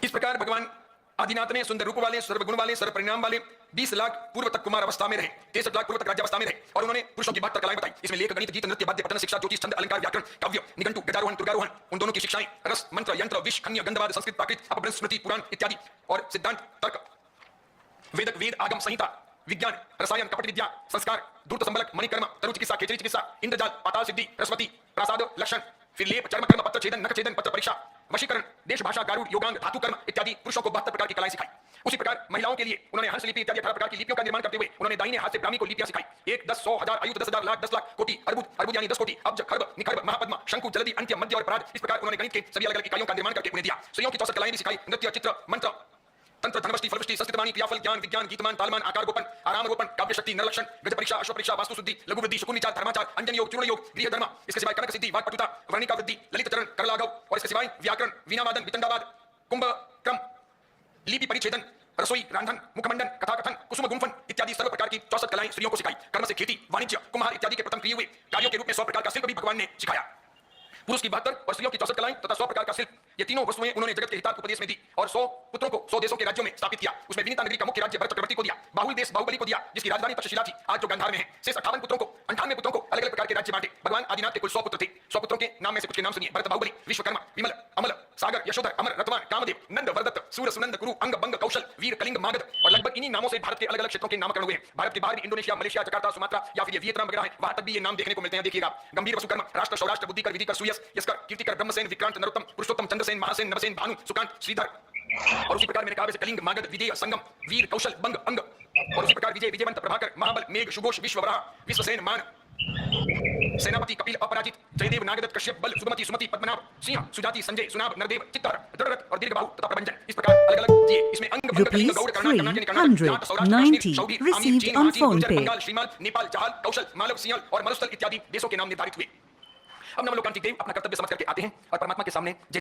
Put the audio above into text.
इस प्रकार भगवान आदिनाथ ने सुंदर रूप वाले, सर्वगुण वाले, सर्व परिणाम वाले 20 लाख पूर्व तक कुमार अवस्था में रहे, 63 लाख पूर्व तक राज्यावस्था में रहे और उन्होंने पुरुषों की 72 कलाएं बताई। इसमें लेख, गणित, गीत, नृत्य, वाद्य, पठन, शिक्षा, ज्योतिष, छंद, अलंकार, व्याकरण, काव्य, निघंटु, गजारोहण, दुर्गारोहण, उन दोनों की शिक्षाएं, रस, मंत्र, यंत्र, विष, खन्य, गंधवाद, संस्कृत, प्राकृत, अपभ्रंश, स्मृति, पुराण इत्यादि और सिद्धांत, तर्क, वेदक, वेद, आगम, संहिता, विज्ञान, रसायन, कपट विद्या, संस्कार, धूर्त संबलक, मणिकर्म, तरु चिकित्सा, खेचरी चिकित्सा, इंद्रजाल, पाताल सिद्धि, रसवती, प्रासाद, लक्षण, फिर लेप, चर्म कर्म, पत्र छेदन, नख छेदन, पत्र परीक्षा, वशीकरण, देश भाषा, गारूड, योगांग, धातु कर्म इत्यादि पुरुषों को 72 प्रकार की कलाएं सिखाई। उसी प्रकार महिलाओं के लिए उन्होंने हंस लिपि इत्यादि 18 प्रकार की लिपियों का निर्माण करते हुए उन्होंने दाहिने हाथ से ब्राह्मी को लिपियां सिखाई। 1, 10, 100, 1000, अयुत, 10,000, लाख, 10 लाख, कोटि, अर्बुद, अर्बुद यानी 10 कोटि, अब्ज, खर्ब, निखर्ब, महापद्म, शंकु, जलधि, अंत्य, मध्य और पराग। इस प्रकार उन्होंने गणित के सभी अलग-अलग इकाइयों का निर्माण करके उन्हें दिया। स्त्रियों की 64 कलाएं भी सिखाई, नृत्य, चित्र, मंत्र, तंत्र, धनवष्टि, फलवष्टि, संस्कृतवाणी, क्रियाफल, ज्ञान, विज्ञान, गीतमान, तालमान, आकार गोपन, आराम रोपण, काव्य शक्ति, नरलक्षण, गज परीक्षा, अश्व परीक्षा, वास्तु शुद्धि, लघु वृद्धि, शकुन विचार, धर्माचार, अंजन योग, चूर्ण योग, गृह धर्म, इसके सिवाय कनक सिद्धि, वाक्पटुता, वर्णिका वृद्धि, ललित चरण, करलाघव और इसके सिवाय व्याकरण, वीणावादन, वितंडावाद, कुंभ क्रम, लिपि परिच्छेदन, रसोई, रांधन, मुखमंडन, कथा कथन, कुसुम गुंफन इत्यादि सर्व प्रकार की 64 कलाएं स्त्रियों को सिखाई। कर्म से खेती, वाणिज्य, कुम्हार इत्यादि के प्रथम किए हुए कार्यों के रूप में 100 प्रकार का शिल्प भी भगवान ने सिखाया। पुरुष की 72 और स्त्रियों की 64 कलाएं तथा 100 प्रकार का शिल्प, ये तीनों वस्तुएं उन्होंने जगत के हितार्थ उपदेश में दी और 100 पुत्रों को 100 देशों के राज्यों में स्थापित किया। उसमें विनीता नगरी का मुख्य राज्य भरत चक्रवर्ती को दिया, बाहुल देश बाहुबली को दिया जिसकी राजधानी तक्षशिला थी, आज जो गांधार में है। शेष 58 पुत्रों को 98 पुत्रों को अलग अलग प्रकार के राज्य बांटे। भगवान आदिनाथ के कुल 100 पुत्र थे। 100 पुत्रों के नाम में से कुछ के नाम सुनिए। भरत, बाहुबली, विश्वकर्मा, विमल, अमल, सागर, यशोधर, अमर, रतवान, कामदेव, नंद, वरदत्त, सूर, सुनंद, कुरु, अंग, बंग, कौशल, वीर, कलिंग, मागध और लगभग इन्हीं नामों से भारत के अलग अलग क्षेत्रों के नामकरण हुए हैं। भारत के बाहर भी इंडोनेशिया, मलेशिया, जकार्ता, सुमात्रा या फिर वियतनाम वगैरह है, वहां तक भी ये नाम देखने को मिलते हैं। देखिएगा, गंभीर, वसुकर्मा, राष्ट्र, सौराष्ट्र, बुद्धिकर, विधिकर, सुयस, यस्कर, कीर्तिकर, ब्रह्मसेन, विक्रांत, नरोत्तम, पुरुषोत्तम, चंद्रसेन, महासेन, नवसेन, भानु, सुकांत, श्रीधर और उसी प्रकार मैंने कहा वैसे कलिंग, मागध, विदेय, संगम, वीर, कौशल, बंग, अंग और उसी प्रकार विजय, विजयवंत, प्रभाकर, महाबल, मेघ, सुघोष, विश्ववराह, विश्वसेन, मान, सेनापति, कपिल, अपराजित, जयदेव, नागदत्त, कश्यप, बल, सुगमति, सुमति, पद्मनाभ, सिंह, सुजाति, संजय, सुनाभ, नरदेव, चित्तर, दृढ़रथ और दीर्घबाहु तथा प्रभंजन। इस प्रकार अलग-अलग दिए। इसमें अंग, बंग, Kalinga, Gaur, Karnataka, Karnataka, Saurashtra, Saudi, received on phone pay. Bengal, Shrimal, Nepal, जहाल, कौशल, मालव, सिंहल और मरुस्थल इत्यादि देशों के नाम निर्धारित हुए। अब नवलोकांतिक देव अपना कर्तव्य समझ करके आते हैं और परमात्मा के सामने